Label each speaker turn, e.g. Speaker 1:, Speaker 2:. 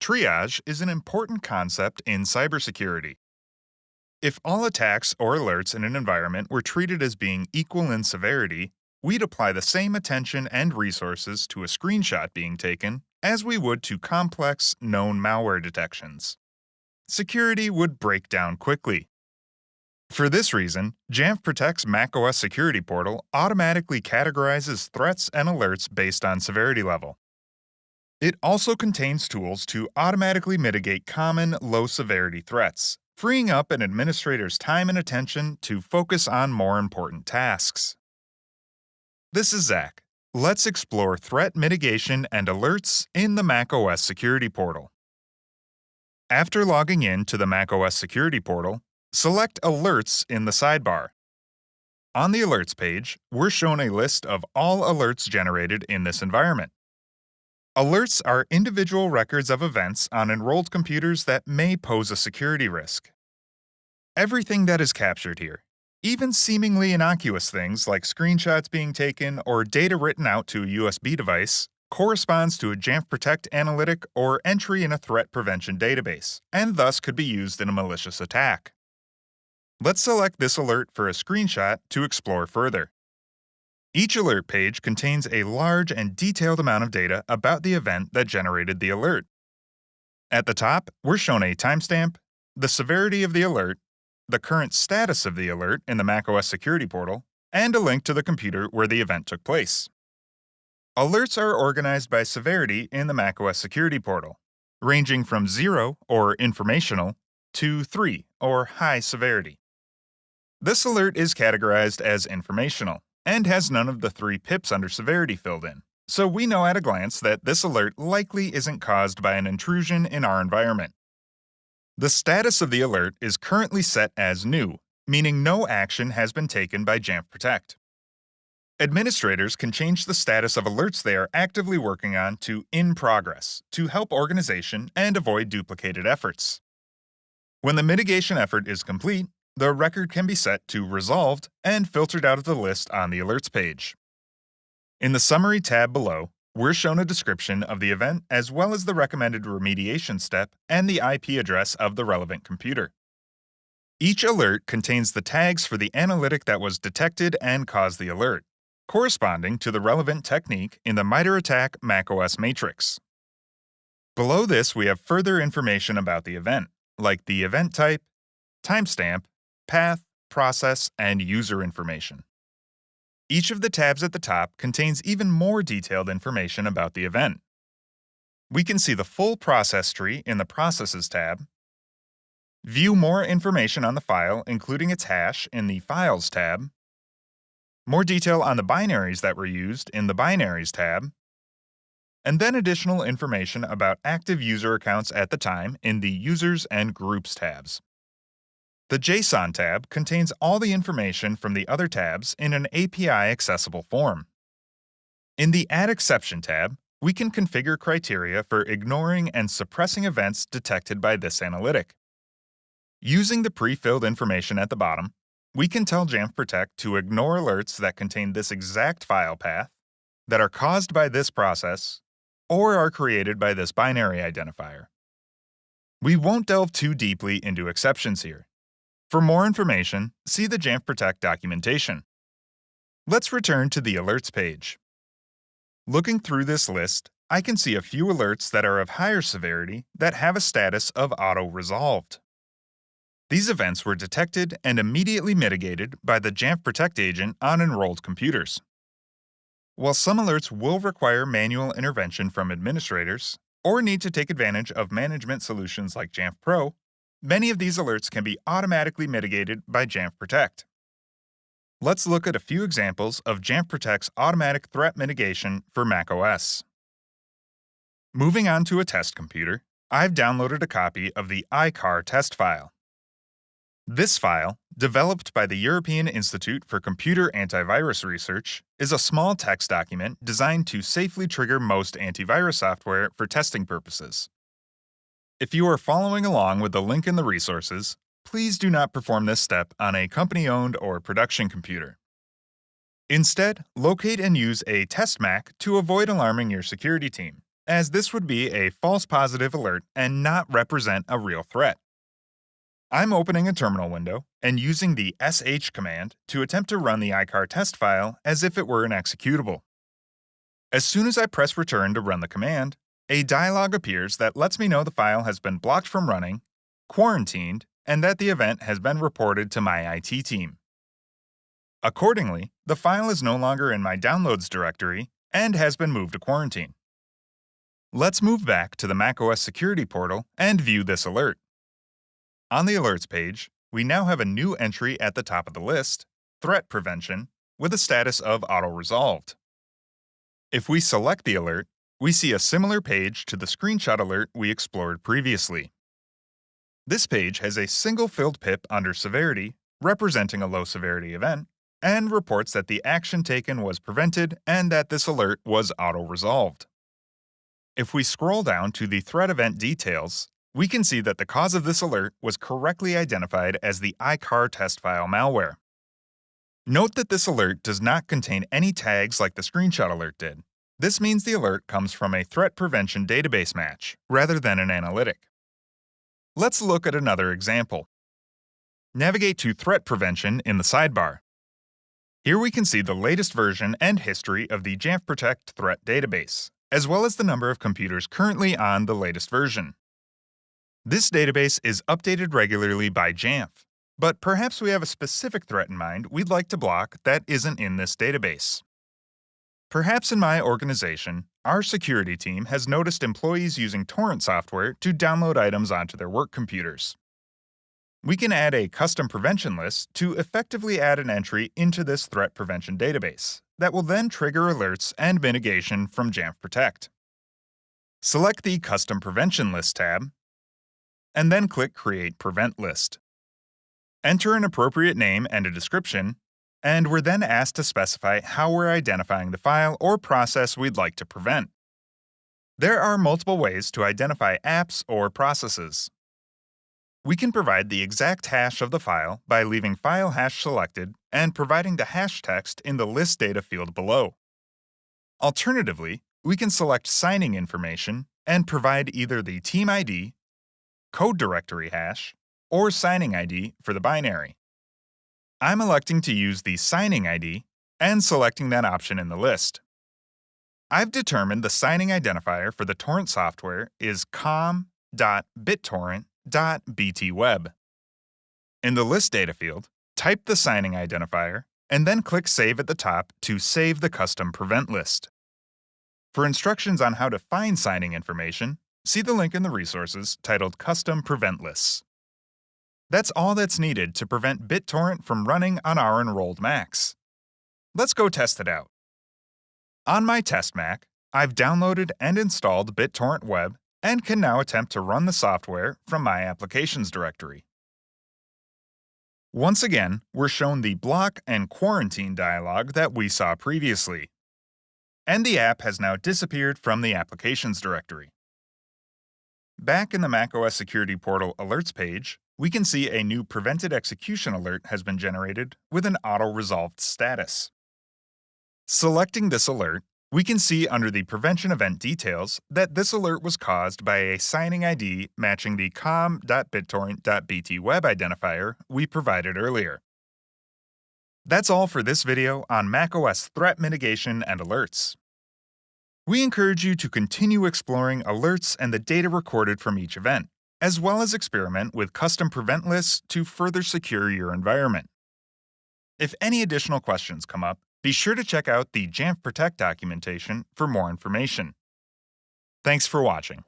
Speaker 1: Triage is an important concept in cybersecurity. If all attacks or alerts in an environment were treated as being equal in severity, we'd apply the same attention and resources to a screenshot being taken as we would to complex, known malware detections. Security would break down quickly. For this reason, Jamf Protect's macOS security portal automatically categorizes threats and alerts based on severity level. It also contains tools to automatically mitigate common, low-severity threats, freeing up an administrator's time and attention to focus on more important tasks. This is Zach. Let's explore threat mitigation and alerts in the macOS security portal. After logging in to the macOS security portal, select Alerts in the sidebar. On the Alerts page, we're shown a list of all alerts generated in this environment. Alerts are individual records of events on enrolled computers that may pose a security risk. Everything that is captured here, even seemingly innocuous things like screenshots being taken or data written out to a USB device, corresponds to a Jamf Protect analytic or entry in a threat prevention database, and thus could be used in a malicious attack. Let's select this alert for a screenshot to explore further. Each alert page contains a large and detailed amount of data about the event that generated the alert. At the top, we're shown a timestamp, the severity of the alert, the current status of the alert in the macOS security portal, and a link to the computer where the event took place. Alerts are organized by severity in the macOS security portal, ranging from 0, or informational, to 3, or high severity. This alert is categorized as informational and has none of the 3 pips under severity filled in, so we know at a glance that this alert likely isn't caused by an intrusion in our environment. The status of the alert is currently set as new, meaning no action has been taken by Jamf Protect. Administrators can change the status of alerts they are actively working on to in progress to help organization and avoid duplicated efforts. When the mitigation effort is complete, the record can be set to resolved and filtered out of the list on the alerts page. In the summary tab below, we're shown a description of the event as well as the recommended remediation step and the IP address of the relevant computer. Each alert contains the tags for the analytic that was detected and caused the alert, corresponding to the relevant technique in the MITRE ATT&CK macOS matrix. Below this, we have further information about the event, like the event type, timestamp, path, process, and user information. Each of the tabs at the top contains even more detailed information about the event. We can see the full process tree in the Processes tab, view more information on the file, including its hash, in the Files tab, more detail on the binaries that were used in the Binaries tab, and then additional information about active user accounts at the time in the Users and Groups tabs. The JSON tab contains all the information from the other tabs in an API-accessible form. In the Add Exception tab, we can configure criteria for ignoring and suppressing events detected by this analytic. Using the pre-filled information at the bottom, we can tell Jamf Protect to ignore alerts that contain this exact file path, that are caused by this process, or are created by this binary identifier. We won't delve too deeply into exceptions here. For more information, see the Jamf Protect documentation. Let's return to the Alerts page. Looking through this list, I can see a few alerts that are of higher severity that have a status of auto-resolved. These events were detected and immediately mitigated by the Jamf Protect agent on enrolled computers. While some alerts will require manual intervention from administrators, or need to take advantage of management solutions like Jamf Pro, many of these alerts can be automatically mitigated by Jamf Protect. Let's look at a few examples of Jamf Protect's automatic threat mitigation for macOS. Moving on to a test computer, I've downloaded a copy of the iCar test file. This file, developed by the European Institute for Computer Antivirus Research, is a small text document designed to safely trigger most antivirus software for testing purposes. If you are following along with the link in the resources, please do not perform this step on a company-owned or production computer. Instead, locate and use a test Mac to avoid alarming your security team, as this would be a false positive alert and not represent a real threat. I'm opening a terminal window and using the sh command to attempt to run the icar test file as if it were an executable. As soon as I press return to run the command, a dialog appears that lets me know the file has been blocked from running, quarantined, and that the event has been reported to my IT team. Accordingly, the file is no longer in my downloads directory and has been moved to quarantine. Let's move back to the macOS security portal and view this alert. On the alerts page, we now have a new entry at the top of the list, Threat Prevention, with a status of auto-resolved. If we select the alert, we see a similar page to the screenshot alert we explored previously. This page has a single filled pip under Severity, representing a low-severity event, and reports that the action taken was prevented and that this alert was auto-resolved. If we scroll down to the threat event details, we can see that the cause of this alert was correctly identified as the icar test file malware. Note that this alert does not contain any tags like the screenshot alert did. This means the alert comes from a threat prevention database match, rather than an analytic. Let's look at another example. Navigate to Threat Prevention in the sidebar. Here we can see the latest version and history of the Jamf Protect threat database, as well as the number of computers currently on the latest version. This database is updated regularly by Jamf, but perhaps we have a specific threat in mind we'd like to block that isn't in this database. Perhaps in my organization, our security team has noticed employees using torrent software to download items onto their work computers. We can add a custom prevention list to effectively add an entry into this threat prevention database that will then trigger alerts and mitigation from Jamf Protect. Select the Custom Prevention List tab, and then click Create Prevent List. Enter an appropriate name and a description, and we're then asked to specify how we're identifying the file or process we'd like to prevent. There are multiple ways to identify apps or processes. We can provide the exact hash of the file by leaving file hash selected and providing the hash text in the list data field below. Alternatively, we can select signing information and provide either the team ID, code directory hash, or signing ID for the binary. I'm electing to use the signing ID and selecting that option in the list. I've determined the signing identifier for the torrent software is com.bittorrent.btweb. In the list data field, type the signing identifier and then click Save at the top to save the custom prevent list. For instructions on how to find signing information, see the link in the resources titled Custom Prevent Lists. That's all that's needed to prevent BitTorrent from running on our enrolled Macs. Let's go test it out. On my test Mac, I've downloaded and installed BitTorrent Web and can now attempt to run the software from my Applications directory. Once again, we're shown the block and quarantine dialog that we saw previously. And the app has now disappeared from the Applications directory. Back in the macOS Security Portal Alerts page, we can see a new Prevented Execution alert has been generated with an auto-resolved status. Selecting this alert, we can see under the Prevention Event Details that this alert was caused by a signing ID matching the com.bittorrent.bt web identifier we provided earlier. That's all for this video on macOS threat mitigation and alerts. We encourage you to continue exploring alerts and the data recorded from each event, as well as experiment with custom prevent lists to further secure your environment. If any additional questions come up, be sure to check out the Jamf Protect documentation for more information. Thanks for watching.